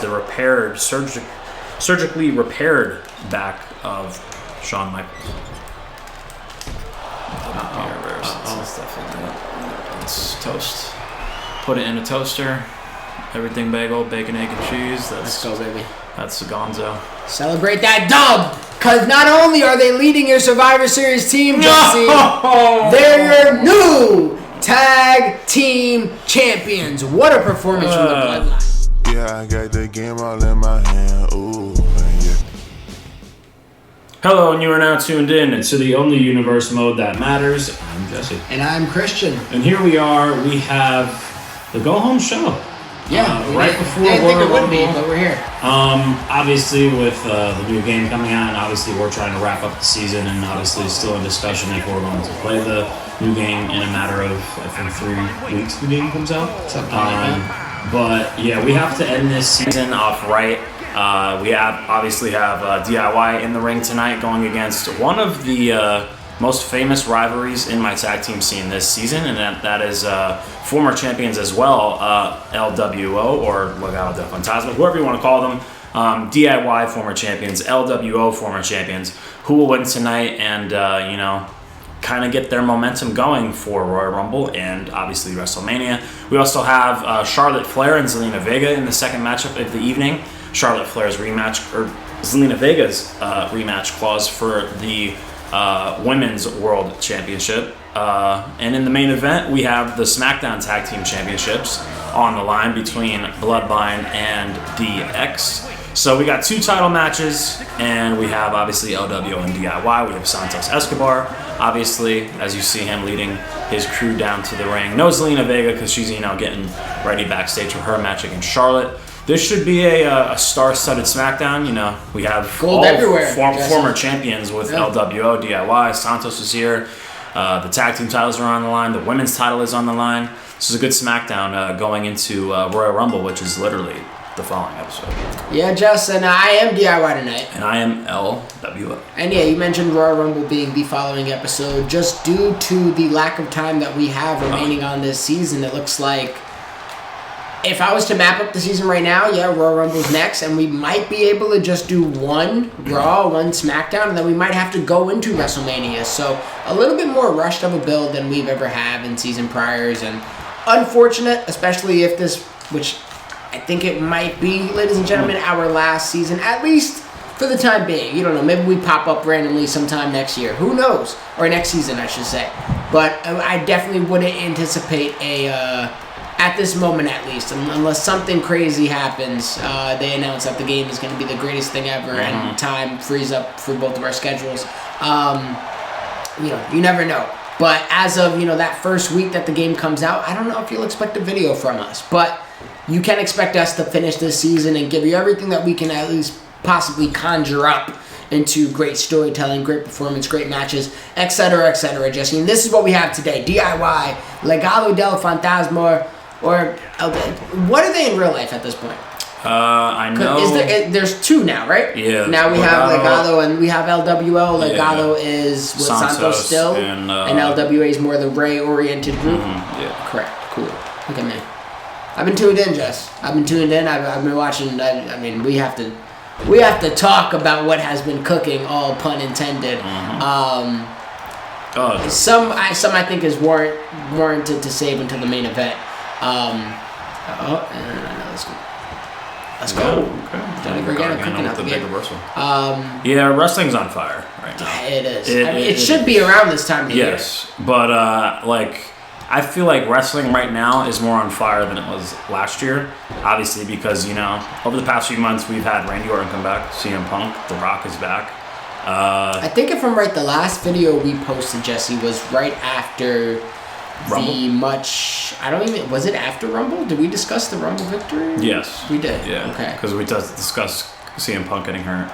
the surgically repaired back of Shawn Michaels. It's toast. Put it in a toaster. Everything bagel, bacon, egg, and cheese. Let's go, baby. That's Gonzo. Celebrate that dub! Because not only are they leading your Survivor Series team, Jesse, they're your new tag team champions. What a performance from the Bloodline. Yeah, I got the game all in my hand. Ooh, yeah. Hello, and you are now tuned in to the only universe mode that matters. I'm Jesse. And I'm Christian. And here we are. We have the Go Home Show. Yeah, right before I didn't think it Royal would be, Rumble. but we're here. Obviously, with the new game coming out, and obviously we're trying to wrap up the season, and obviously still in discussion if we're going to play the new game in a matter of, I think, 3 weeks the game comes out. Something like that. But yeah, we have to end this season off right. We obviously have DIY in the ring tonight going against one of the most famous rivalries in my tag team scene this season, and that is former champions as well, LWO or Legado del Fantasma, whoever you want to call them. DIY former champions, LWO former champions, who will win tonight and kind of get their momentum going for Royal Rumble and obviously WrestleMania. We also have Charlotte Flair and Zelina Vega in the second matchup of the evening. Charlotte Flair's rematch, or Zelina Vega's rematch clause for the Women's World Championship. And in the main event, we have the Smackdown Tag Team Championships on the line between Bloodline and DX. So we got 2 title matches, and we have obviously LWO and DIY. We have Santos Escobar, obviously, as you see him leading his crew down to the ring. No Zelina Vega because she's getting ready backstage for her match against Charlotte. This should be a star-studded SmackDown. We have gold everywhere. Former champions with LWO, DIY. Santos is here. The tag team titles are on the line. The women's title is on the line. This is a good SmackDown going into Royal Rumble, which is literally the following episode. Yeah, Jess, and I am DIY tonight. And I am LWO. And yeah, you mentioned Royal Rumble being the following episode. Just due to the lack of time that we have remaining on this season, it looks like if I was to map up the season right now, Royal Rumble's next, and we might be able to just do one Raw, one SmackDown, and then we might have to go into WrestleMania. So a little bit more rushed of a build than we've ever had in season priors, and unfortunate, especially if this, which I think it might be, ladies and gentlemen, our last season, at least for the time being. You don't know, maybe we pop up randomly sometime next year. Who knows? Or next season, I should say. But I definitely wouldn't anticipate at this moment at least, unless something crazy happens, they announce that the game is going to be the greatest thing ever, and time frees up for both of our schedules. You never know. But as of that first week that the game comes out, I don't know if you'll expect a video from us, but you can expect us to finish this season and give you everything that we can at least possibly conjure up into great storytelling, great performance, great matches, etc., Jesse. And this is what we have today: DIY, Legado del Fantasma. Or what are they in real life at this point? I know. There's 2 now, right? Yeah. Now we have Legado and we have LWO. Legado is with Santos still, and LWA is more the Ray-oriented group. Yeah. Correct. Cool. Look at me. I've been tuned in, Jess. I've been tuned in. I've been watching. I mean, we have to talk about what has been cooking. All pun intended. Some I think is warranted to save until the main event. Let's go. Okay. We're cooking up again. Yeah, wrestling's on fire right now. It is. It should be around this time of year. Yes, but I feel like wrestling right now is more on fire than it was last year. Obviously, because over the past few months we've had Randy Orton come back, CM Punk, The Rock is back. I think if I'm right, the last video we posted, Jesse, was right after Rumble? Was it after Rumble? Did we discuss the Rumble victory? Yes. We did? Yeah. Okay. Because we discussed CM Punk getting hurt.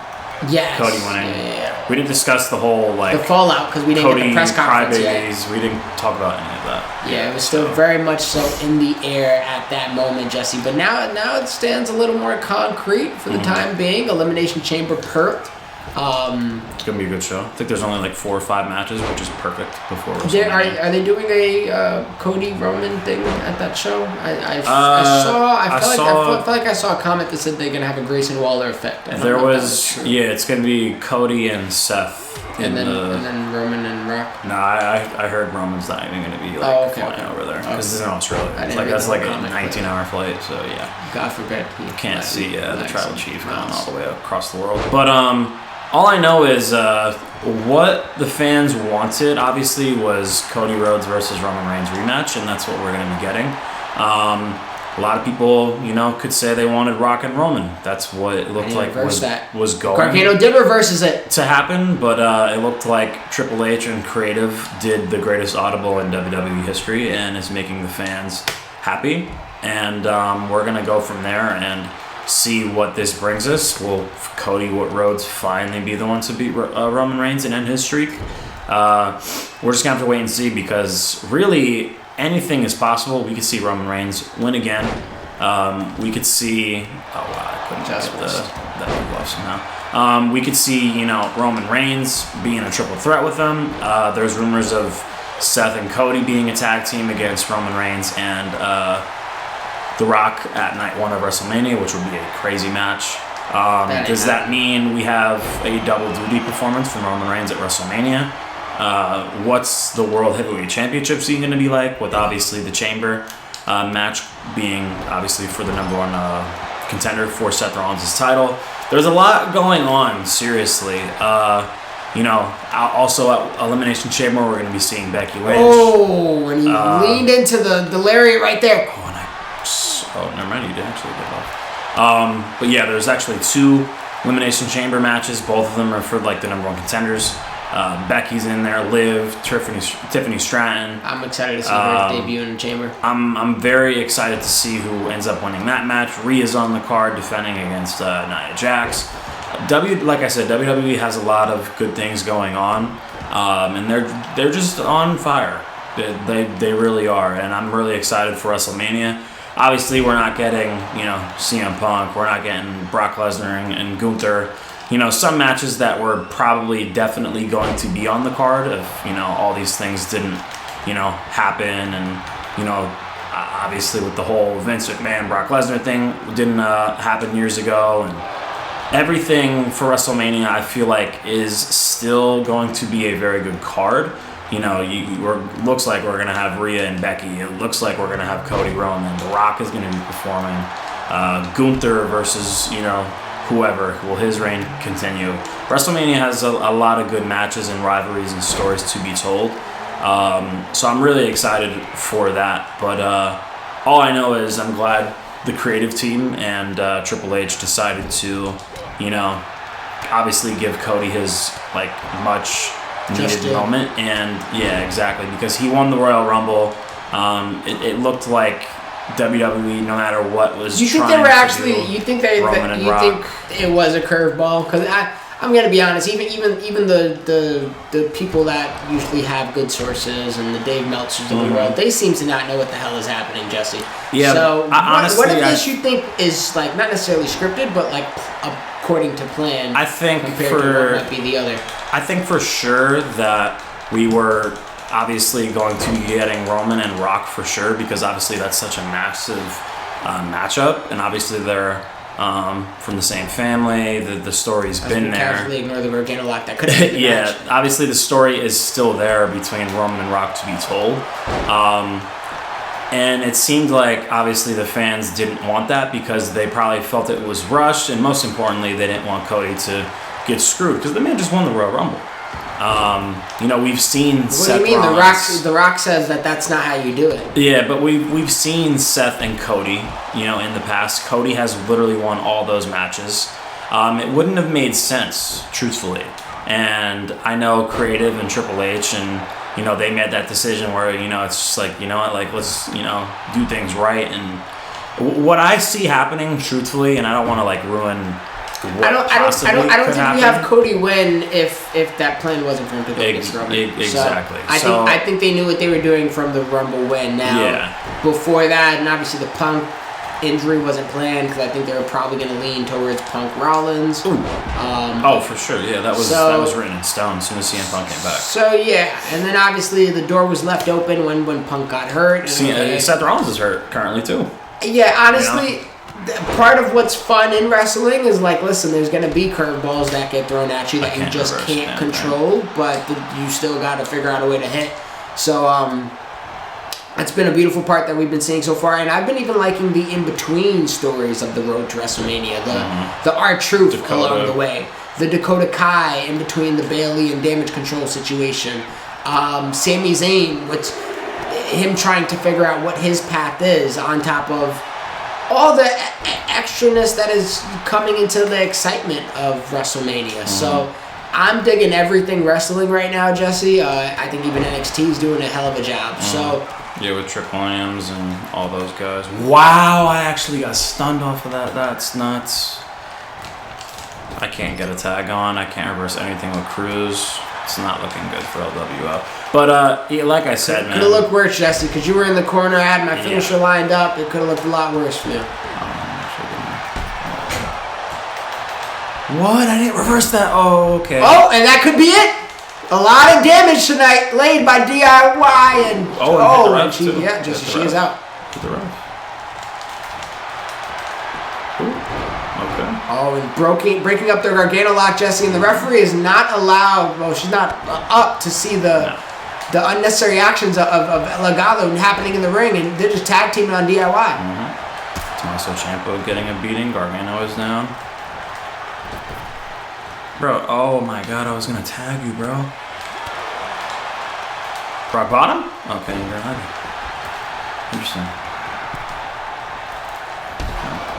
Yes. Cody winning. Yeah. We didn't discuss the whole, the fallout, because we didn't get the press conference yet. We didn't talk about any of that. Yeah, it was still very much so in the air at that moment, Jesse. But now it stands a little more concrete for the time being. Elimination Chamber perked It's gonna be a good show. I think there's only like 4 or 5 matches, which is perfect before Are WrestleMania. they doing a Cody Roman thing at that show? I felt like I saw a comment that said they're gonna have a Grayson Waller effect. There was it's gonna be Cody and Seth. And then Roman and Rock. No, I heard Roman's not even gonna be like flying over there because it's in Australia. That's like a 19-hour flight, so yeah. God forbid. You can't see the tribal chief going all the way across the world. But all I know is what the fans wanted, obviously, was Cody Rhodes versus Roman Reigns rematch, and that's what we're going to be getting. A lot of people, could say they wanted Rock and Roman. That's what it looked like was going. Gargano did reverses it to happen, but it looked like Triple H and Creative did the greatest audible in WWE history and is making the fans happy. And we're going to go from there and see what this brings us. Will Cody Rhodes finally be the one to beat Roman Reigns and end his streak? We're just going to have to wait and see, because really anything is possible. We could see Roman Reigns win again. We could see... Oh, wow, I couldn't get that glove somehow. We could see, Roman Reigns being a triple threat with them. There's rumors of Seth and Cody being a tag team against Roman Reigns and The Rock at night 1 of WrestleMania, which would be a crazy match. Does that mean we have a double duty performance from Roman Reigns at WrestleMania? What's the World Heavyweight Championship scene going to be like, with obviously the Chamber match being obviously for the number 1 contender for Seth Rollins' title? There's a lot going on, seriously. Also at Elimination Chamber, we're going to be seeing Becky Lynch. Oh, and he leaned into the lariat right there. Never mind, you did actually get off. But yeah, there's actually 2 Elimination Chamber matches. Both of them are for like the number 1 contenders. Becky's in there, Liv, Tiffany Stratton. I'm excited to see her debut in the Chamber. I'm very excited to see who ends up winning that match. Rhea's on the card defending against Nia Jax. Like I said, WWE has a lot of good things going on, and they're just on fire. They really are, and I'm really excited for WrestleMania. Obviously, we're not getting, CM Punk. We're not getting Brock Lesnar and Gunther. Some matches that were probably definitely going to be on the card if, all these things didn't, happen. And, obviously with the whole Vince McMahon, Brock Lesnar thing didn't happen years ago. And everything for WrestleMania, I feel like, is still going to be a very good card. Looks like we're going to have Rhea and Becky. It looks like we're going to have Cody Roman. The Rock is going to be performing. Gunther versus, whoever. Will his reign continue? WrestleMania has a lot of good matches and rivalries and stories to be told. So I'm really excited for that. But all I know is I'm glad the creative team and Triple H decided to, obviously give Cody his, much needed moment. And yeah, exactly, because he won the Royal Rumble. It looked like WWE, no matter what, was you think trying they were actually to do you think it was a curveball? Because I'm gonna be honest, even the people that usually have good sources and the Dave Meltzers of the world, they seem to not know what the hell is happening, Jesse. Yeah. So Honestly, what if this you think is not necessarily scripted, but according to plan? I think compared to what might be the other. I think for sure that we were obviously going to be getting Roman and Rock for sure, because obviously that's such a massive matchup, and obviously they're from the same family. The story's been there. Casually ignore the word a lot. That could have been the match. Obviously the story is still there between Roman and Rock to be told. And it seemed like obviously the fans didn't want that, because they probably felt it was rushed, and most importantly, they didn't want Cody to get screwed, because the man just won the Royal Rumble. We've seen Seth What do you mean? Rollins. The Rock says that's not how you do it. Yeah, but we've seen Seth and Cody, in the past. Cody has literally won all those matches. It wouldn't have made sense, truthfully. And I know Creative and Triple H and, they made that decision where, it's just like, let's, do things right. And what I see happening, truthfully, and I don't want to, ruin I don't think we have Cody win if that plan wasn't for him to go against Roman. Exactly. So I think they knew what they were doing from the Rumble win. Now, before that, and obviously the Punk injury wasn't planned because I think they were probably going to lean towards Punk Rollins. Oh, for sure. Yeah, that was written in stone as soon as CM Punk came back. So yeah, and then obviously the door was left open when Punk got hurt. Seth Rollins is hurt currently too. Yeah, honestly, part of what's fun in wrestling is like, listen, there's going to be curveballs that get thrown at you that you just can't control, but you still got to figure out a way to hit. So that's been a beautiful part that we've been seeing so far, and I've been even liking the in-between stories of the road to WrestleMania, the R-Truth along the way, the Dakota Kai in between the Bayley and Damage Control situation, Sami Zayn with him trying to figure out what his path is on top of all the extraness that is coming into the excitement of WrestleMania. So I'm digging everything wrestling right now, Jesse. I think even NXT is doing a hell of a job. So. Yeah, with Trick Williams and all those guys. Wow, I actually got stunned off of that. That's nuts. I can't get a tag on. I can't reverse anything with Cruz. It's not looking good for LWO. But yeah, like I said, man. Could have looked worse, Jesse, because you were in the corner. I had my finisher lined up. It could have looked a lot worse for you. What? I didn't reverse that. Oh, okay. Oh, and that could be it. A lot of damage tonight laid by DIY and she is out. To the ref. Okay. Oh, and breaking up the Gargano lock, Jesse, and the referee is not allowed. Well, she's not up to see the unnecessary actions of Legado happening in the ring, and they're just tag teaming on DIY. Tommaso Ciampa getting a beating. Gargano is down. Bro, oh my god, I was gonna tag you, bro. Rock bottom? Okay, you're gonna Interesting.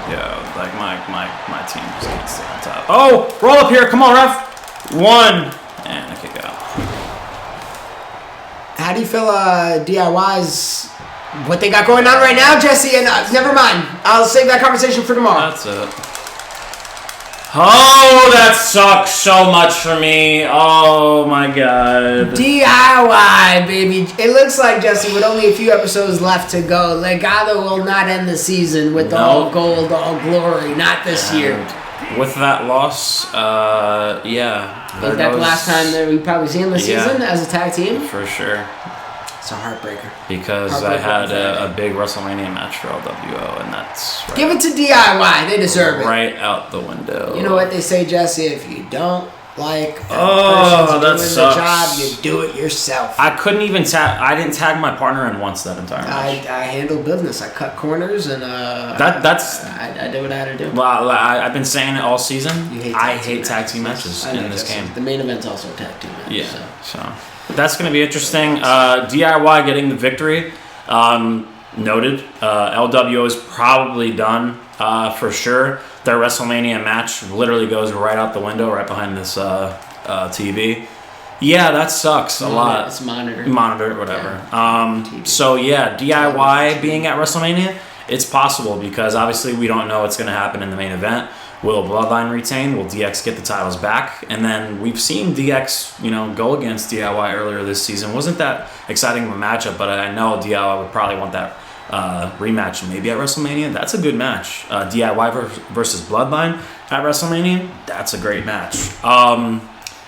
Yeah, like my team just can't stay on top. Oh! Roll up here, come on, ref! 1! And a kick out. How do you feel DIY's what they got going on right now, Jesse? And never mind. I'll save that conversation for tomorrow. That's it. Oh, that sucks so much for me. Oh my god. DIY, baby. It looks like, Jesse, with only a few episodes left to go, Legado will not end the season with all gold, all glory. Not this year. With that loss, yeah. I think that's the last time that we probably see him this season as a tag team. For sure. It's a heartbreaker. Because I had a big WrestleMania match for LWO, and that's give it to DIY. They deserve it. Right out the window. You know what they say, Jesse? If you don't like that sucks. The job, you do it yourself. I couldn't even tag. I didn't tag my partner in once that entire match. I handled business. I cut corners and that's. I did what I had to do. Well, I've been saying it all season. I hate tag team matches in this game. The main event's also a tag team match. Yeah. So that's going to be interesting. DIY getting the victory. Noted. LWO is probably done for sure. Their WrestleMania match literally goes right out the window, right behind this TV. Yeah, that sucks a lot. It's monitored. Monitored, whatever. So yeah, DIY being at WrestleMania, it's possible because obviously we don't know what's going to happen in the main event. Will Bloodline retain? Will DX get the titles back? And then we've seen DX, go against DIY earlier this season. Wasn't that exciting of a matchup, but I know DIY would probably want that rematch maybe at WrestleMania. That's a good match. DIY versus Bloodline at WrestleMania. That's a great match.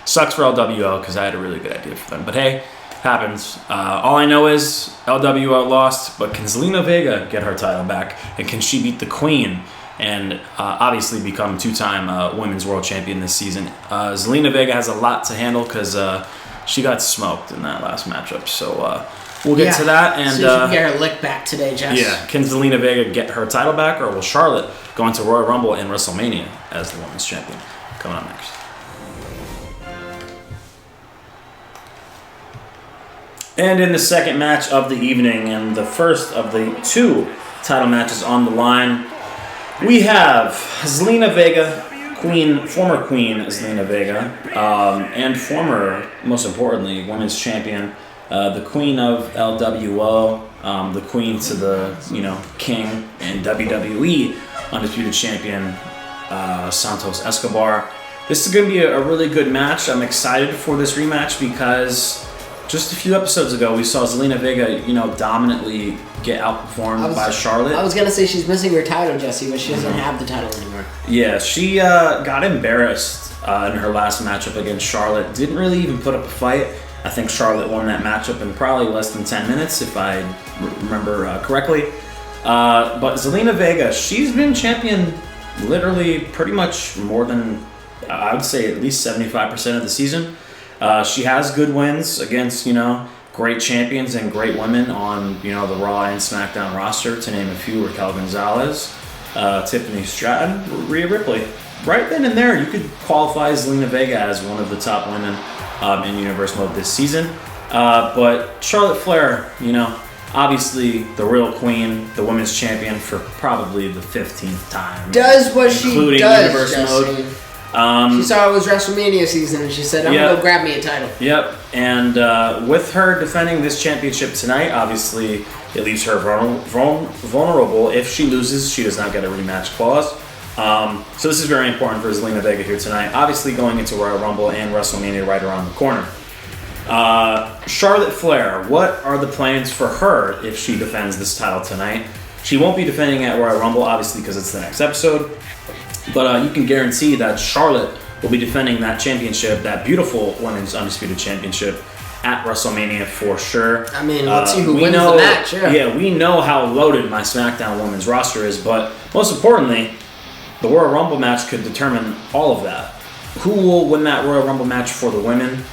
Sucks for LWO because I had a really good idea for them. But hey, happens. All I know is LWO lost, but can Zelina Vega get her title back? And can she beat the Queen? And obviously become two-time Women's World Champion this season. Zelina Vega has a lot to handle because she got smoked in that last matchup. So we'll get to that. And so she can get her lick back today, Jess. Yeah. Can Zelina Vega get her title back, or will Charlotte go into Royal Rumble and WrestleMania as the Women's Champion? Coming up next. And in the second match of the evening, and the first of the two title matches on the line, we have Zelina Vega, former Queen Zelina Vega, and former, most importantly, Women's Champion, the Queen of LWO, the Queen to the, King and WWE Undisputed Champion, Santos Escobar. This is going to be a really good match. I'm excited for this rematch because just a few episodes ago, we saw Zelina Vega, dominantly get outperformed by Charlotte. I was gonna say she's missing her title, Jesse, but she doesn't have the title anymore. Yeah, she got embarrassed in her last matchup against Charlotte. Didn't really even put up a fight. I think Charlotte won that matchup in probably less than 10 minutes, if I remember correctly. But Zelina Vega, she's been champion literally pretty much more than, I would say, at least 75% of the season. She has good wins against, great champions and great women on, the Raw and SmackDown roster, to name a few: Raquel Gonzalez, Tiffany Stratton, Rhea Ripley. Right then and there, you could qualify Zelina Vega as one of the top women in Universe Mode this season. But Charlotte Flair, obviously the real queen, the women's champion for probably the 15th time. Does what she including does, Universe Jesse. Mode. She saw it was WrestleMania season and she said, I'm going to go grab me a title. Yep. And with her defending this championship tonight, obviously it leaves her vulnerable. If she loses, she does not get a rematch clause. So this is very important for Zelina Vega here tonight. Obviously going into Royal Rumble and WrestleMania right around the corner. Charlotte Flair, what are the plans for her if she defends this title tonight? She won't be defending at Royal Rumble, obviously, because it's the next episode. But you can guarantee that Charlotte will be defending that championship, that beautiful Women's Undisputed Championship, at WrestleMania for sure. I mean, let's see who wins the match. Yeah, we know how loaded my SmackDown women's roster is, but most importantly, the Royal Rumble match could determine all of that. Who will win that Royal Rumble match for the women?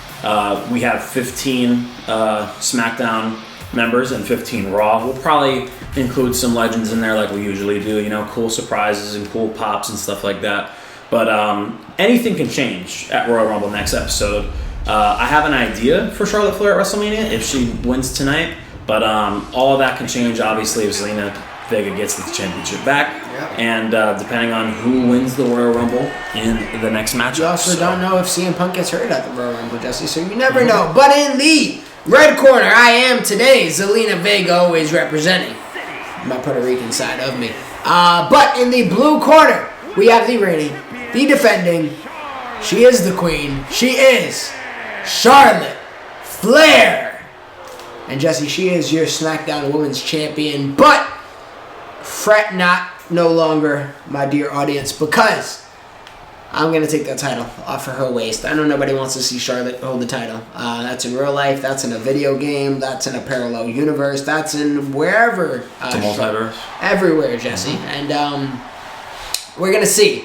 We have 15 SmackDown members and 15 Raw. We'll probably include some legends in there like we usually do, cool surprises and cool pops and stuff like that. But anything can change at Royal Rumble next episode. I have an idea for Charlotte Flair at WrestleMania if she wins tonight, but all of that can change, obviously, if Zelina Vega gets the championship back. Yep. And depending on who wins the Royal Rumble in the next matchup. You also don't know if CM Punk gets hurt at the Royal Rumble, Jesse, so you never know. But in the red corner, I am today Zelina Vega, always representing my Puerto Rican side of me. But in the blue corner, we have the reigning, the defending. She is the queen. She is Charlotte Flair. And Jesse, she is your SmackDown Women's Champion. But fret not, no longer, my dear audience, because I'm going to take that title off of her waist. I know nobody wants to see Charlotte hold the title. That's in real life. That's in a video game. That's in a parallel universe. That's in wherever. The multiverse. Everywhere, Jesse. And we're going to see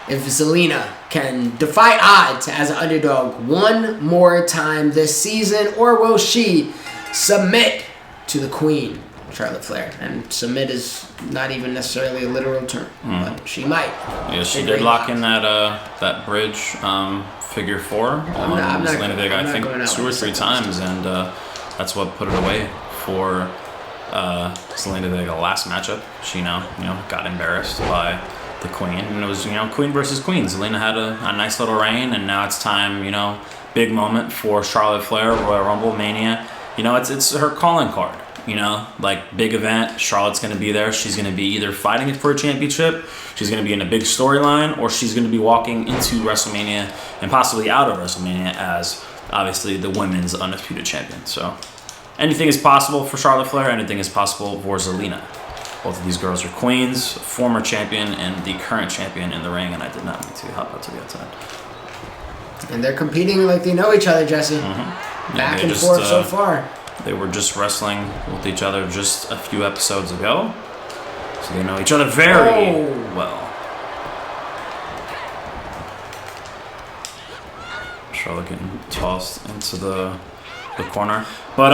if Zelina can defy odds as an underdog one more time this season, or will she submit to the queen, Charlotte Flair? And submit is not even necessarily a literal term, but she might. Yeah, she did lock in that bridge figure 4 on Zelina Vega, I think 2 or 3 times, and that's what put it away for Zelina Vega last matchup. She got embarrassed by the queen, and it was queen versus queen. Zelina had a nice little reign, and now it's time, big moment for Charlotte Flair, Royal Rumble Mania. It's her calling card. Like big event. Charlotte's going to be there. She's going to be either fighting for a championship, she's going to be in a big storyline, or she's going to be walking into WrestleMania and possibly out of WrestleMania as obviously the women's undisputed champion. So anything is possible for Charlotte Flair. Anything is possible for Zelina. Both of these girls are queens, former champion and the current champion in the ring, and I did not mean to hop out to the outside. And they're competing like they know each other, Jesse. Back and forth so far. They were just wrestling with each other just a few episodes ago, so they know each other very well. Charlotte getting tossed into the corner. But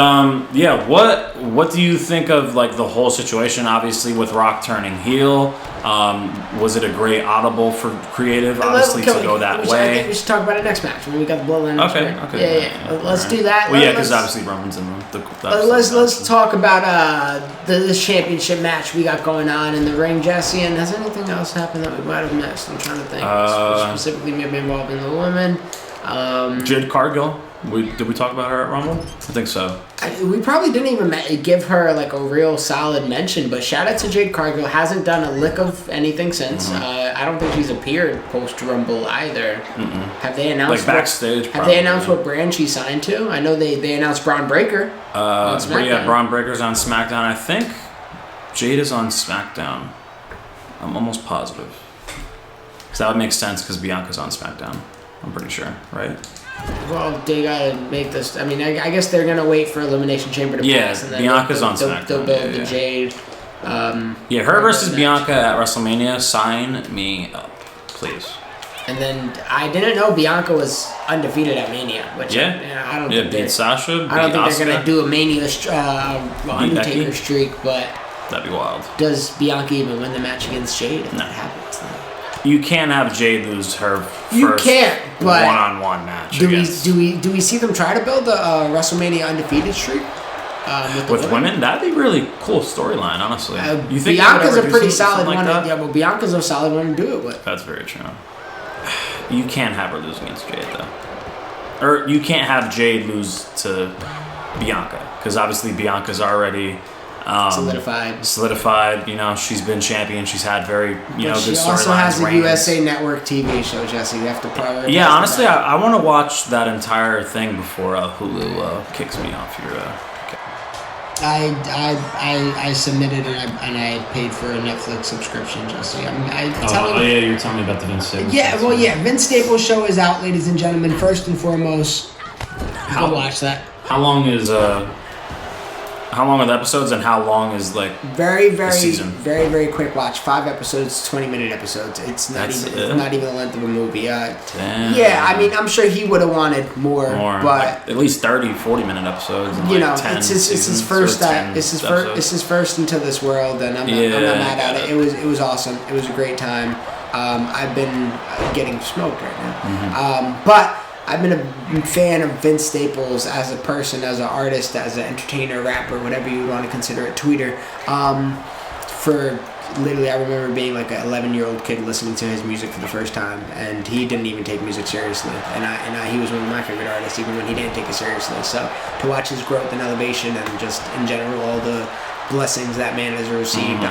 what do you think of like the whole situation? Obviously, with Rock turning heel, was it a great audible for creative? Obviously, to go that way. I think we should talk about it next match when we got the Bloodline. Okay. Yeah. Let's do that. Well, because obviously Roman's in the let's talk about this championship match we got going on in the ring, Jesse. And has anything else happened that we might have missed? I'm trying to think. Specifically, maybe involving the women. Jade Cargill. Did we talk about her at Rumble? I think so. We probably didn't even give her like a real solid mention, but shout out to Jade Cargill. Hasn't done a lick of anything since. I I don't think she's appeared post Rumble either. Have they announced backstage? Have they announced what brand she signed to? I know they announced Braun Breaker. On SmackDown. Yeah, Braun Breaker's on SmackDown. I think Jade is on SmackDown. I'm almost positive. Because that would make sense because Bianca's on SmackDown. I'm pretty sure, right? Well, they gotta make this. I mean, I guess they're gonna wait for Elimination Chamber to pass. And then Bianca's on SmackDown. They'll build the Jade. Her versus Bianca at WrestleMania. Sign me up, please. And then I didn't know Bianca was undefeated at Mania. Which I don't think beat Sasha. I don't think Asuka. they're gonna do a Mania Undertaker streak, but that'd be wild. Does Bianca even win the match against Jade if that happens? Then? You can't have Jade lose her first but one-on-one match. Do we see them try to build a WrestleMania undefeated streak with women? That'd be a really cool storyline, honestly. You think Bianca's a pretty solid one? Well, Bianca's a solid one to do it with. That's very true. You can't have her lose against Jade though, or you can't have Jade lose to Bianca because obviously Bianca's already. Solidified. You know, she's been champion. She's had very, good storylines. She also has a USA Network TV show, Jesse. You have to prioritize. Yeah, honestly, I want to watch that entire thing before Hulu kicks me off your. I submitted and I paid for a Netflix subscription, Jesse. You're telling me about the Vince Staples. Yeah, Vince Staples show is out, ladies and gentlemen. First and foremost, go watch that. How long are the episodes, and how long is very the season? Very, very quick watch. 5 episodes, 20-minute episodes. It's not even the length of a movie. Damn. Yeah, I mean, I'm sure he would have wanted more, but at least 30, 40-minute episodes. And it's his first. It's his first into this world, and I'm not mad at it. It was awesome. It was a great time. I've been getting smoked right now, but I've been a fan of Vince Staples as a person, as an artist, as an entertainer, rapper, whatever you want to consider it, tweeter. For literally, I remember being like an 11-year-old kid listening to his music for the first time, and he didn't even take music seriously. And he was one of my favorite artists, even when he didn't take it seriously. So to watch his growth and elevation, and just in general all the blessings that man has received,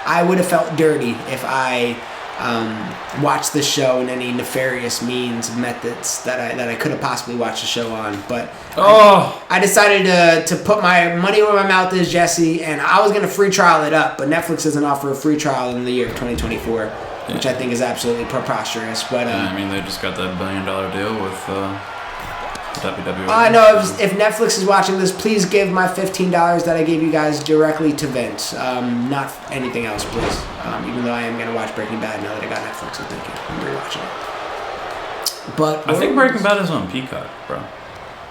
I would have felt dirty if I watch the show in any nefarious methods that I could have possibly watched the show on, but I decided to put my money where my mouth is, Jesse, and I was gonna free trial it up, but Netflix doesn't offer a free trial in the year of 2024, which I think is absolutely preposterous. But they just got that $1 billion deal with WWE. I know if Netflix is watching this, please give my $15 that I gave you guys directly to Vince, not anything else, please. Even though I am going to watch Breaking Bad now that I got Netflix, so thank you. I'm rewatching it. But I think Breaking Bad is on Peacock, bro.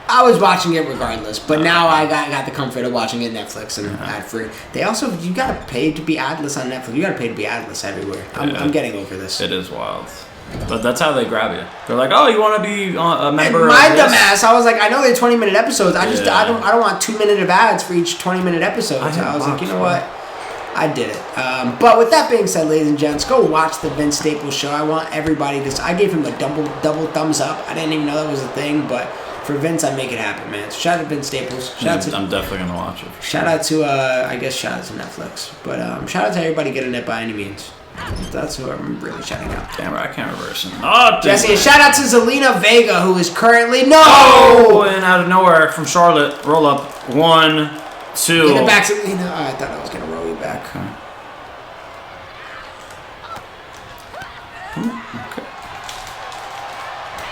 I was watching it regardless, but now I got the comfort of watching it Netflix and ad free. They also, you got to pay to be adless on Netflix. You got to pay to be adless everywhere. I'm getting over this. It is wild. But that's how they grab you. They're like, "Oh, you want to be a member?" And my dumbass, I was like, "I know they're 20-minute episodes. I don't want 2 minutes of ads for each 20-minute episode." I was like, you know what? I did it. But with that being said, ladies and gents, go watch the Vince Staples show. I want everybody to. I gave him a double thumbs up. I didn't even know that was a thing, but for Vince, I make it happen, man. So shout out to Vince Staples. I'm definitely gonna watch it. Shout out to shout out to Netflix, but shout out to everybody getting it by any means. That's who I'm really shouting out. Damn, I can't reverse him. Oh, Jesse, and shout out to Zelina Vega, who is currently and out of nowhere from Charlotte. Roll up 1, 2. Get it back, Zelina. Oh, I thought I was gonna roll you back. Okay.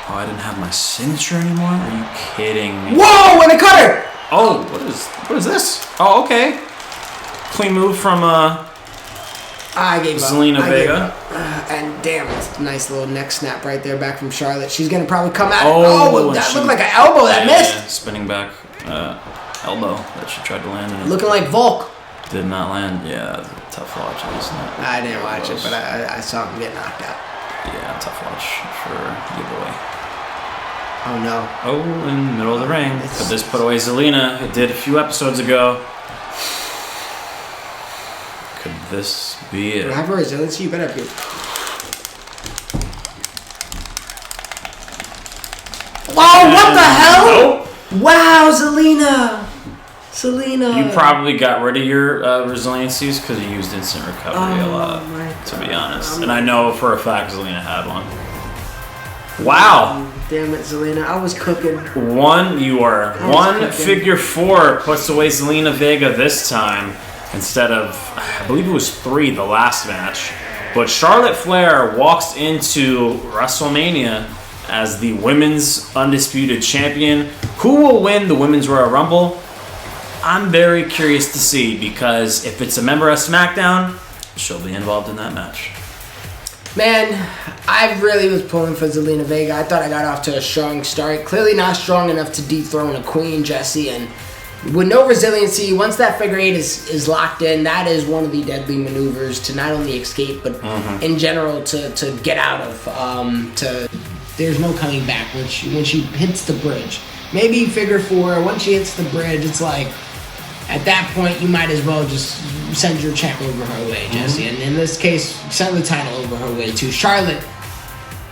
Oh, I didn't have my signature anymore. Are you kidding me? Whoa! And a cutter. Oh, what is this? Oh, okay. Clean move from I gave up. Zelina Vega. And damn, that's a nice little neck snap right there back from Charlotte. She's going to probably come out. That looked like an elbow that missed. Yeah, spinning back elbow that she tried to land. And looking like Volk. Did not land. Yeah, tough watch. I didn't watch it, but I saw him get knocked out. Yeah, tough watch for your boy. Oh, no. Oh, in the middle of the ring. But this put away Zelina. It did a few episodes ago. Could this be it? Have her resiliency, you better be. Oh, what the hell? Nope. Wow, Zelina. Zelina. You probably got rid of your resiliencies because you used instant recovery a lot, to be honest. And I know for a fact Zelina had one. Wow. Damn it, Zelina. I was cooking. One figure 4 puts away Zelina Vega this time instead of, I believe it was 3 the last match. But Charlotte Flair walks into WrestleMania as the women's undisputed champion. Who will win the Women's Royal Rumble? I'm very curious to see, because if it's a member of SmackDown, she'll be involved in that match. Man, I really was pulling for Zelina Vega. I thought I got off to a strong start. Clearly not strong enough to dethrone a queen, Jesse. And with no resiliency, once that figure 8 is locked in, that is one of the deadly maneuvers to not only escape, but in general to get out of. There's no coming back when she hits the bridge. Maybe figure 4, once she hits the bridge, it's like, at that point, you might as well just send your check over her way, Jesse. And in this case, send the title over her way, too. Charlotte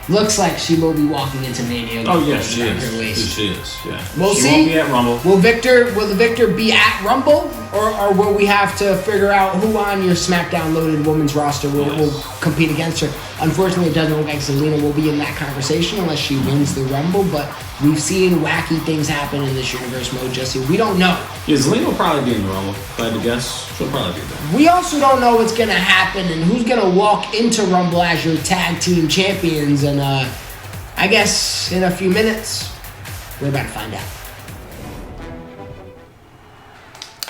looks like she will be walking into Mania. Oh, yeah, she is. Yeah. We'll She see. won't be at Rumble. Will the Victor be at Rumble? Or will we have to figure out who on your SmackDown loaded women's roster will compete against her? Unfortunately, it doesn't look like Zelina will be in that conversation unless she wins the Rumble, but we've seen wacky things happen in this universe mode, Jesse. We don't know. Yeah, Zelina will probably be in the Rumble, if I had to guess. She'll probably be there. We also don't know what's going to happen and who's going to walk into Rumble as your tag team champions. And I guess in a few minutes, we're about to find out.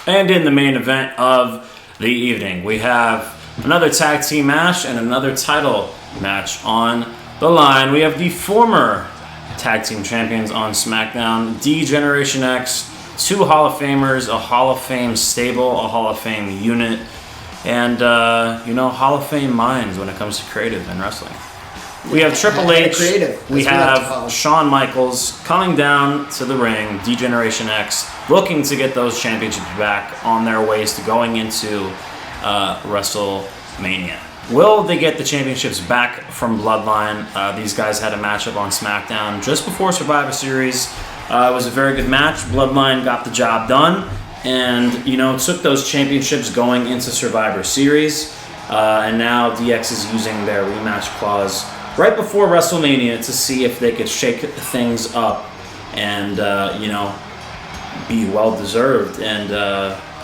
And in the main event of the evening, we have another tag team match and another title match on the line. We have the former tag team champions on SmackDown, D-Generation X, 2 Hall of Famers, a Hall of Fame stable, a Hall of Fame unit, and, Hall of Fame minds when it comes to creative in wrestling. We have Triple H, we have Shawn Michaels coming down to the ring, D-Generation X, looking to get those championships back on their ways to going into WrestleMania. Will they get the championships back from Bloodline? These guys had a matchup on SmackDown just before Survivor Series. It was a very good match. Bloodline got the job done and, took those championships going into Survivor Series. And now DX is using their rematch clause right before WrestleMania to see if they could shake things up and, be well-deserved and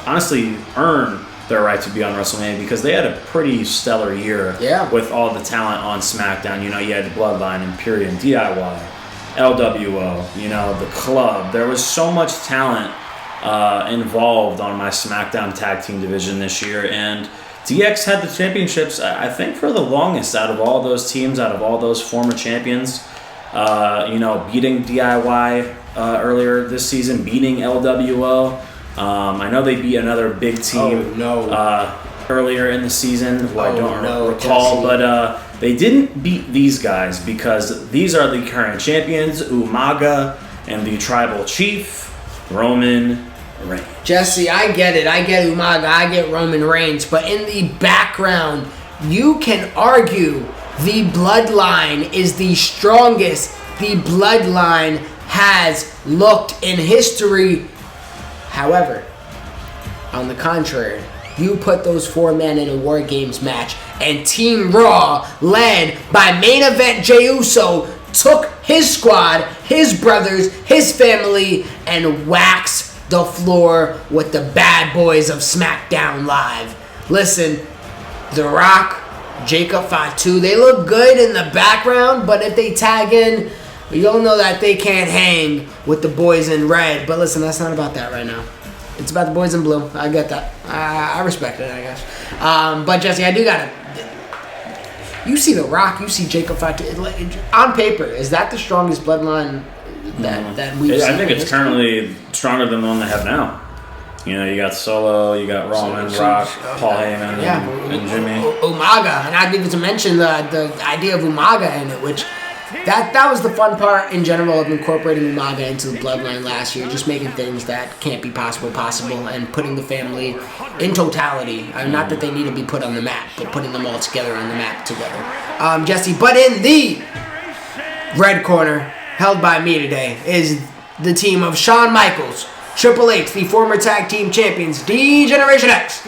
honestly earn their right to be on WrestleMania, because they had a pretty stellar year with all the talent on SmackDown. You had the Bloodline, Imperium, DIY, LWO, the Club. There was so much talent involved on my SmackDown tag team division this year, and DX had the championships, I think, for the longest out of all those teams, out of all those former champions. Beating DIY earlier this season, beating LWO. I know they beat another big team earlier in the season, who I don't recall, but they didn't beat these guys because these are the current champions, Umaga and the Tribal Chief, Roman Reigns. Jesse, I get it. I get Umaga. I get Roman Reigns. But in the background, you can argue the Bloodline is the strongest the Bloodline has looked in history. However, on the contrary, you put those 4 men in a War Games match, and Team Raw, led by main event Jey Uso, took his squad, his brothers, his family, and waxed the floor with the bad boys of SmackDown Live. Listen, The Rock, Jacob Fatu, they look good in the background, but if they tag in, you'll know that they can't hang with the boys in red. But listen, that's not about that right now. It's about the boys in blue. I get that. I respect it, I guess. But Jesse, I do gotta. You see The Rock, you see Jacob Fatu. On paper, is that the strongest Bloodline that we've seen? I think it's currently stronger than the one they have now. You got Solo, you got Roman, Rock, Paul Heyman, and Jimmy. Umaga, and I didn't even mention the idea of Umaga in it, which that was the fun part in general of incorporating Umaga into the Bloodline last year, just making things that can't be possible, and putting the family in totality. Not that they need to be put on the map, but putting them all together on the map together. Jesse, but in the red corner, held by me today, is the team of Shawn Michaels, Triple H, the former tag team champions, D-Generation X.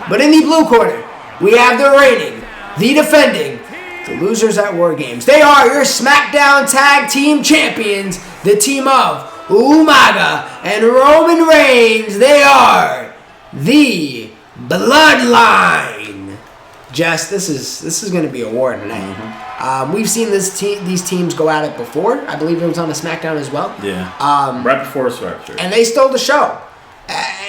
But in the blue corner, we have the reigning, the defending, the losers at War Games. They are your SmackDown Tag Team Champions, the team of Umaga and Roman Reigns. They are the Bloodline. Jess, this is going to be a war tonight. Mm-hmm. We've seen these teams go at it before. I believe it was on the SmackDown as well. Yeah. Right before Survivor. And they stole the show.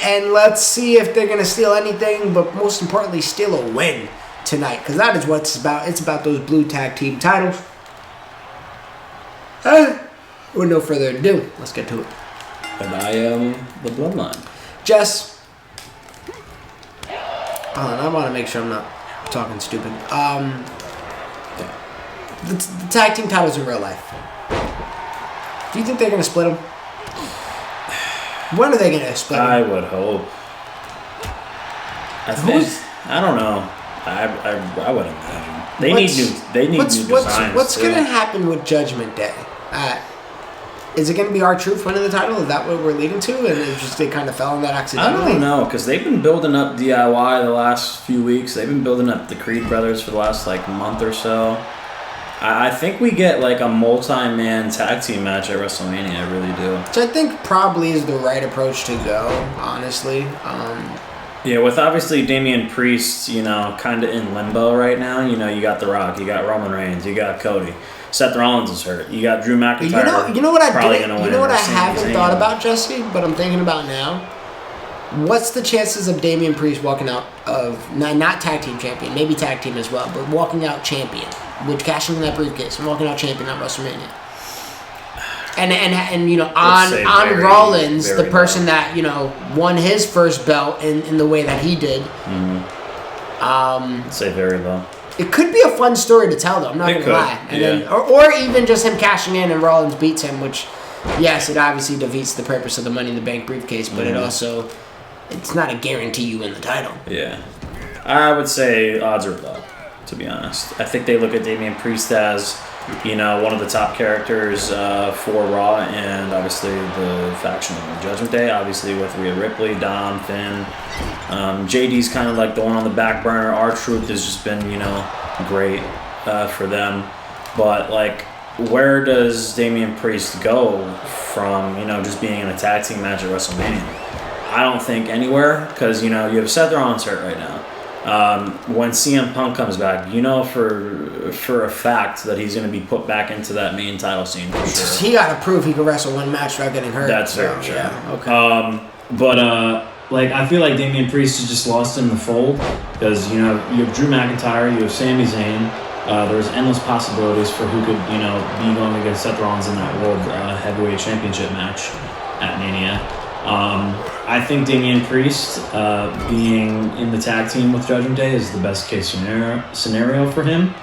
And let's see if they're going to steal anything, but most importantly, steal a win tonight, because that is what it's about. It's about those blue tag team titles. With no further ado, let's get to it. And I am the Bloodline. Jess, I want to make sure I'm not talking stupid. The tag team titles in real life. Do you think they're going to split them? When are they going to split them? I would hope. I don't know. I would imagine they need new designs. What's going to happen with Judgment Day? Is it going to be R-Truth winning the title? Is that what we're leading to? And they kind of fell on that accidentally? I don't know, because they've been building up DIY the last few weeks. They've been building up the Creed brothers for the last month or so. I think we get a multi-man tag team match at WrestleMania. I really do. Which I think probably is the right approach to go, honestly. Yeah, with obviously Damian Priest, kind of in limbo right now. You got The Rock, you got Roman Reigns, you got Cody. Seth Rollins is hurt. You got Drew McIntyre. You know what I haven't haven't thought about, Jesse, but I'm thinking about now. What's the chances of Damian Priest walking out of not tag team champion, maybe tag team as well, but walking out champion, with cashing in that briefcase and walking out champion at WrestleMania? And on Rollins, the person that won his first belt in the way that he did. Mm-hmm. I'd say very low. It could be a fun story to tell, though. I'm not gonna lie. And then, or even just him cashing in and Rollins beats him, which, yes, it obviously defeats the purpose of the Money in the Bank briefcase, but it's not a guarantee you win the title. Yeah, I would say odds are low, to be honest. I think they look at Damian Priest as one of the top characters for Raw, and obviously the faction of Judgment Day, obviously with Rhea Ripley, Dom, Finn. JD's kind of the one on the back burner. R-Truth has just been, great for them. But, where does Damian Priest go from, just being in a tag team match at WrestleMania? I don't think anywhere, because, you have Seth Rollins hurt right now. When CM Punk comes back, for a fact that he's going to be put back into that main title scene for sure. He got to prove he can wrestle one match without getting hurt. That's very true. Yeah, okay. But I feel like Damian Priest is just lost in the fold because you have Drew McIntyre, you have Sami Zayn. There's endless possibilities for who could be going against Seth Rollins in that World Heavyweight Championship match at Mania. I think Damian Priest being in the tag team with Judgment Day is the best case scenario for him.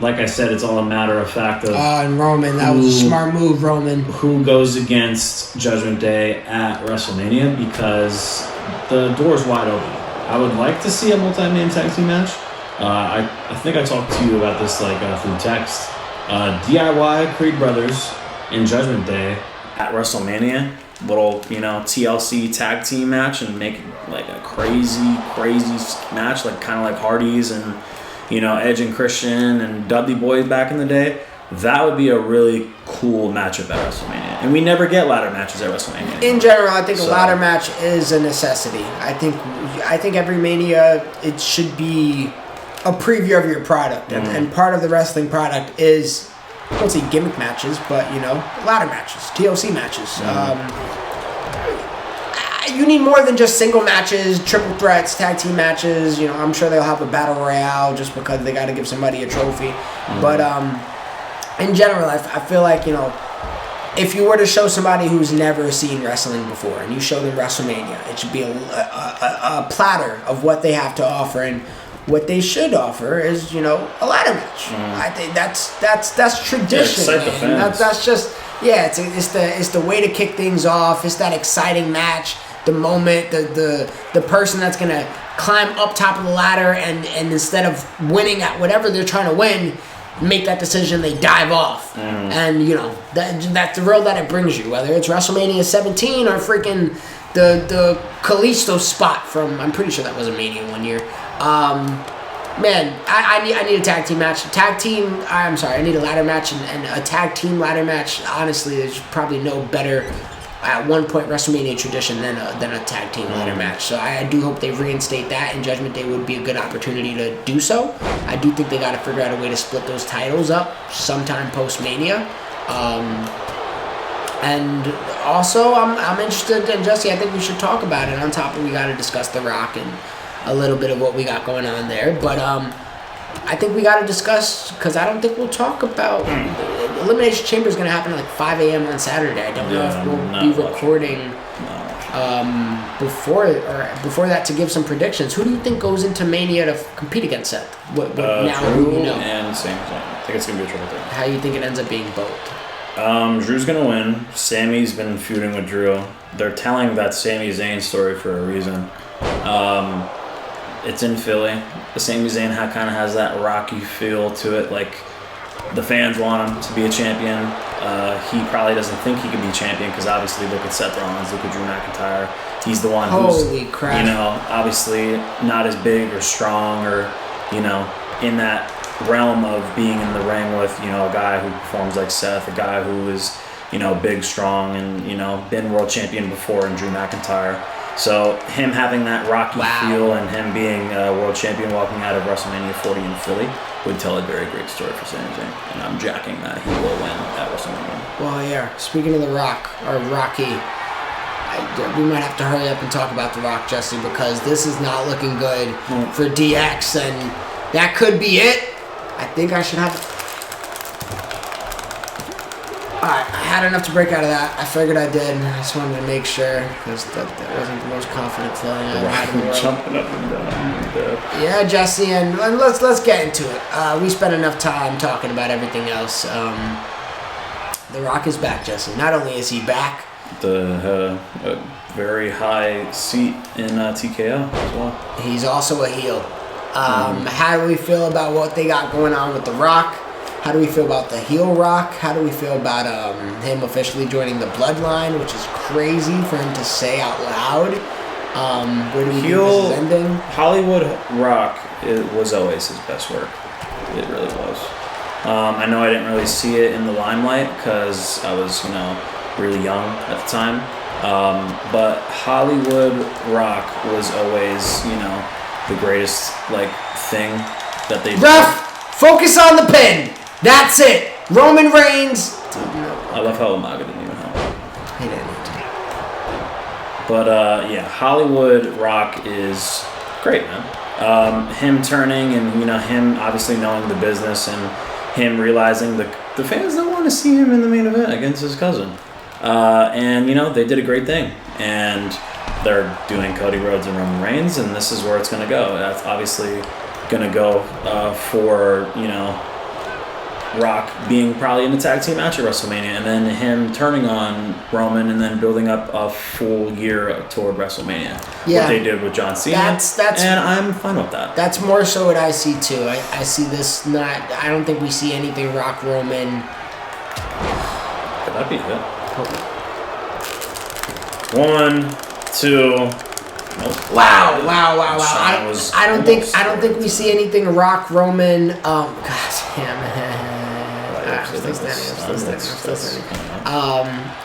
Like I said, it's all a matter of fact of and Roman, that was a smart move, Roman. Who goes against Judgment Day at WrestleMania, because the door's wide open. I would like to see a multi-man tag team match. I think I talked to you about this through text. DIY Creed Brothers in Judgment Day at WrestleMania. Little, TLC tag team match and make a crazy match, kind of like Hardy's and, Edge and Christian and Dudley Boyz back in the day. That would be a really cool matchup at WrestleMania. And we never get ladder matches at WrestleMania. In general, I think a ladder match is a necessity. I think every Mania, it should be a preview of your product. And part of the wrestling product is, I won't say gimmick matches, but, ladder matches, TLC matches. You need more than just single matches, triple threats, tag team matches. I'm sure they'll have a battle royale just because they got to give somebody a trophy. But in general, I feel like, if you were to show somebody who's never seen wrestling before and you show them WrestleMania, it should be a platter of what they have to offer. And what they should offer is, a ladder match. I think that's tradition. Yeah, that's just it's the way to kick things off. It's that exciting match. The moment, the person that's gonna climb up top of the ladder and instead of winning at whatever they're trying to win, make that decision, they dive off. And, you know, that's the world that it brings you, whether it's WrestleMania 17 or freaking the Kalisto spot from, I'm pretty sure that was a Mania one year. Man, I need a tag team match. I need a ladder match, and a tag team ladder match, honestly, there's probably no better at one point WrestleMania tradition than a tag team ladder match. So I do hope they reinstate that, and Judgment Day would be a good opportunity to do so. I do think they got to figure out a way to split those titles up sometime post-Mania. And also, I'm interested in Jesse. I think we should talk about it. On top of, we got to discuss The Rock and a little bit of what we got going on there. But I think we got to discuss, because I don't think we'll talk about Elimination Chamber is going to happen at like 5 a.m. on Saturday. I don't know if we'll be recording before that to give some predictions. Who do you think goes into Mania to compete against Seth? Drew and Sami Zayn. I think it's going to be a triple threat. How do you think it ends up being both? Drew's going to win. Sami's been feuding with Drew. They're telling that Sami Zayn story for a reason. It's in Philly. The Sami Zayn kind of has that Rocky feel to it. Like, the fans want him to be a champion. He probably doesn't think he could be champion because obviously look at Seth Rollins, look at Drew McIntyre. He's the one who's, crap. you know, obviously not as big or strong or, you know, in that realm of being in the ring with, you know, a guy who performs like Seth, a guy who is, you know, big, strong, and, you know, been world champion before in Drew McIntyre. So him having that Rocky feel and him being a world champion walking out of WrestleMania 40 in Philly would tell a very great story for Sami Zayn. And I'm jacking that he will win at WrestleMania. Well, yeah. Speaking of The Rock, or Rocky, we might have to hurry up and talk about The Rock, Jesse, because this is not looking good for DX, and that could be it. I think I should have... Alright, I had enough to break out of that. I figured I did. I just wanted to make sure, because that wasn't the most confident feeling I've had in the world. Jumping up and down. Yeah, Jesse, and let's get into it. We spent enough time talking about everything else. The Rock is back, Jesse. Not only is he back... A very high seat in TKO as well. He's also a heel. How do we feel about what they got going on with The Rock? How do we feel about the heel Rock? How do we feel about him officially joining the Bloodline, which is crazy for him to say out loud? Where do we think this is ending? Hollywood Rock was always his best work. It really was. I know I didn't really see it in the limelight because I was, you know, really young at the time. But Hollywood Rock was always, you know, the greatest, like, thing that they did. Ref, focus on the pin. That's it. Roman Reigns. I love how Umaga didn't even help. He didn't need to. But, yeah, Hollywood Rock is great, man. Him turning and, you know, him obviously knowing the business and him realizing the fans don't want to see him in the main event against his cousin. And, you know, they did a great thing. And they're doing Cody Rhodes and Roman Reigns, and this is where it's going to go. That's obviously going to go for, you know, Rock being probably in the tag team match at WrestleMania, and then him turning on Roman and then building up a full year toward WrestleMania. Yeah. What they did with John Cena. That's and I'm fine with that. That's more so what I see too. I see this not... I don't think we see anything Rock Roman... That'd be good. 1, 2... Nope. Wow. I don't think we see anything Rock Roman. God damn it.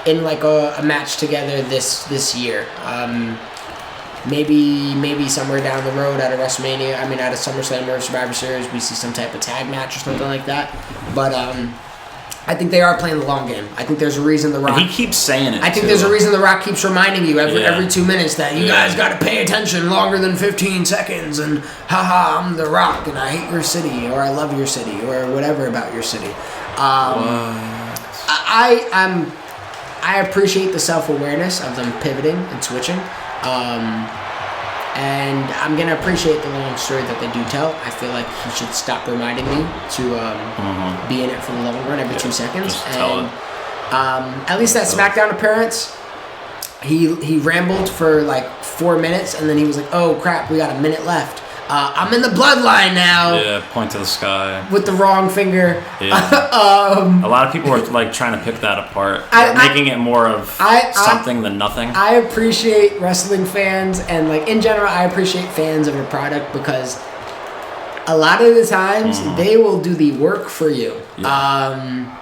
In like a match together this year. Maybe somewhere down the road at a WrestleMania. I mean, at a SummerSlam or Survivor Series, we see some type of tag match or something like that. But I think they are playing the long game. I think there's a reason The Rock... And he keeps saying it, I think there's a reason The Rock keeps reminding you every 2 minutes that you guys got to pay attention longer than 15 seconds and haha, I'm The Rock and I hate your city or I love your city or whatever about your city. I appreciate the self-awareness of them pivoting and switching. And I'm going to appreciate the long story that they do tell. I feel like he should stop reminding me to be in it for the long run every 2 seconds. And at least that Smackdown appearance, he rambled for like 4 minutes, and then he was like, oh crap, we got a minute left. I'm in the bloodline now. Yeah, point to the sky. With the wrong finger. Yeah. A lot of people are like trying to pick that apart. Making it more of something than nothing. I appreciate wrestling fans, and like in general, I appreciate fans of a product because a lot of the times they will do the work for you. Yeah.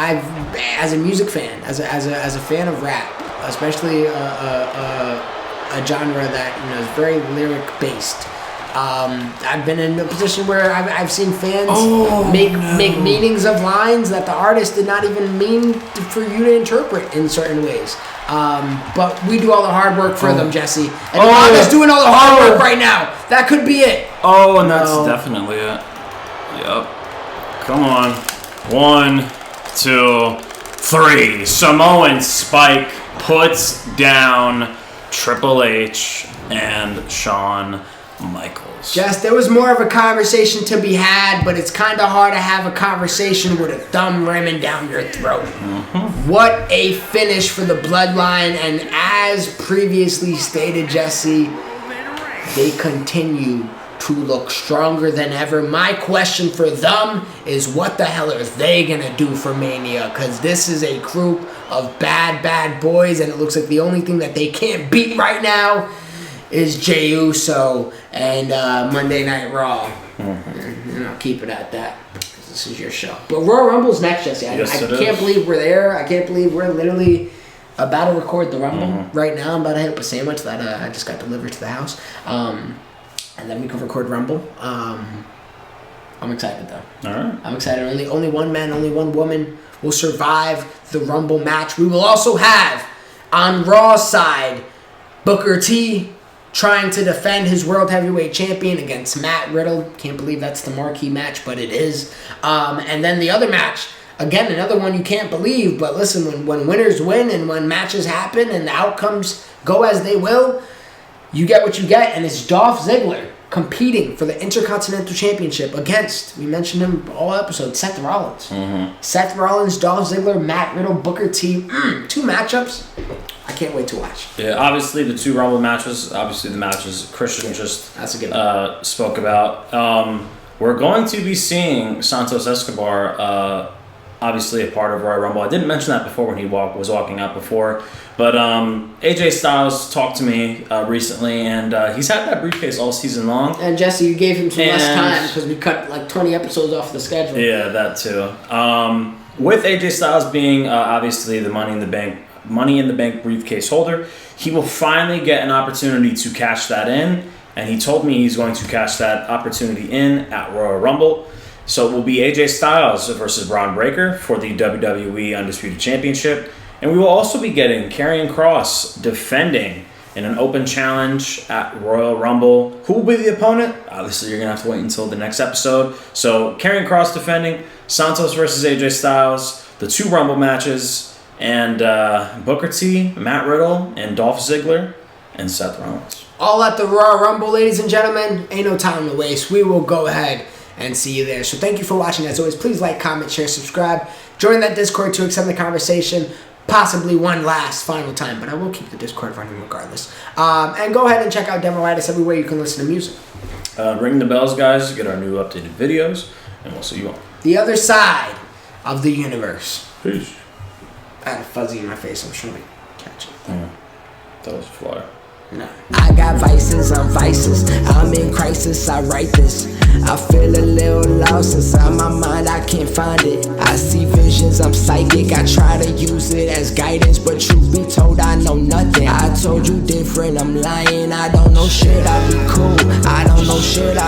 As a music fan, as a fan of rap, especially a genre that is very lyric based. I've been in a position where I've seen fans make meanings of lines that the artist did not even mean for you to interpret in certain ways. But we do all the hard work for them, Jesse. And Vaga's doing all the hard work right now. That could be it. Oh, and that's definitely it. Yep. Come on. 1, 2, 3. Samoan Spike puts down Triple H and Shawn Michaels. Jess, there was more of a conversation to be had, but it's kind of hard to have a conversation with a thumb ramming down your throat. What a finish for the Bloodline, and as previously stated, Jesse, they continue to look stronger than ever. My question for them is, what the hell are they gonna do for Mania? Because this is a group of bad boys, and it looks like the only thing that they can't beat right now is Jey Uso and Monday Night Raw. And I'll keep it at that, because this is your show. But Royal Rumble's next, Jesse. I can't believe we're there. I can't believe we're literally about to record the Rumble right now. I'm about to hit up a sandwich that I just got delivered to the house. And then we can record Rumble. I'm excited, though. All right. I'm excited. Only one man, only one woman will survive the Rumble match. We will also have, on Raw's side, Booker T trying to defend his World Heavyweight Champion against Matt Riddle. Can't believe that's the marquee match, but it is. And then the other match, again, another one you can't believe, but listen, when winners win and when matches happen and the outcomes go as they will, you get what you get, and it's Dolph Ziggler competing for the Intercontinental Championship against, we mentioned him all episode, Seth Rollins. Seth Rollins, Dolph Ziggler, Matt Riddle, Booker T. 2 matchups I can't wait to watch. Yeah, obviously the 2 Rumble matches, obviously the matches Christian just spoke about. We're going to be seeing Santos Escobar, obviously a part of Royal Rumble. I didn't mention that before when he was walking out before. But AJ Styles talked to me recently, and he's had that briefcase all season long. And Jesse, you gave him some less time because we cut like 20 episodes off the schedule. Yeah, that too. With AJ Styles being obviously the Money in the Bank briefcase holder, he will finally get an opportunity to cash that in, and he told me he's going to cash that opportunity in at Royal Rumble. So it will be AJ Styles versus Braun Breaker for the WWE Undisputed Championship. And we will also be getting Karrion Kross defending in an open challenge at Royal Rumble. Who will be the opponent? Obviously, you're going to have to wait until the next episode. So Karrion Kross defending, Santos versus AJ Styles, the 2 Rumble matches, and Booker T, Matt Riddle, and Dolph Ziggler, and Seth Rollins. All at the Royal Rumble, ladies and gentlemen. Ain't no time to waste. We will go ahead and see you there. So thank you for watching. As always, please like, comment, share, subscribe. Join that Discord to extend the conversation. Possibly one last final time, but I will keep the Discord running regardless. And go ahead and check out Demoitis everywhere you can listen to music. Ring the bells, guys, to get our new updated videos, and we'll see you on the other side of the universe. Peace. I had a fuzzy in my face. I'm trying to catch it. That was a flyer. No. I got vices, I'm vices. I'm in crisis, I write this. I feel a little lost inside my mind, I can't find it. I see visions, I'm psychic. I try to use it as guidance, but truth be told, I know nothing. I told you different, I'm lying. I don't know shit, I be cool. I don't know shit,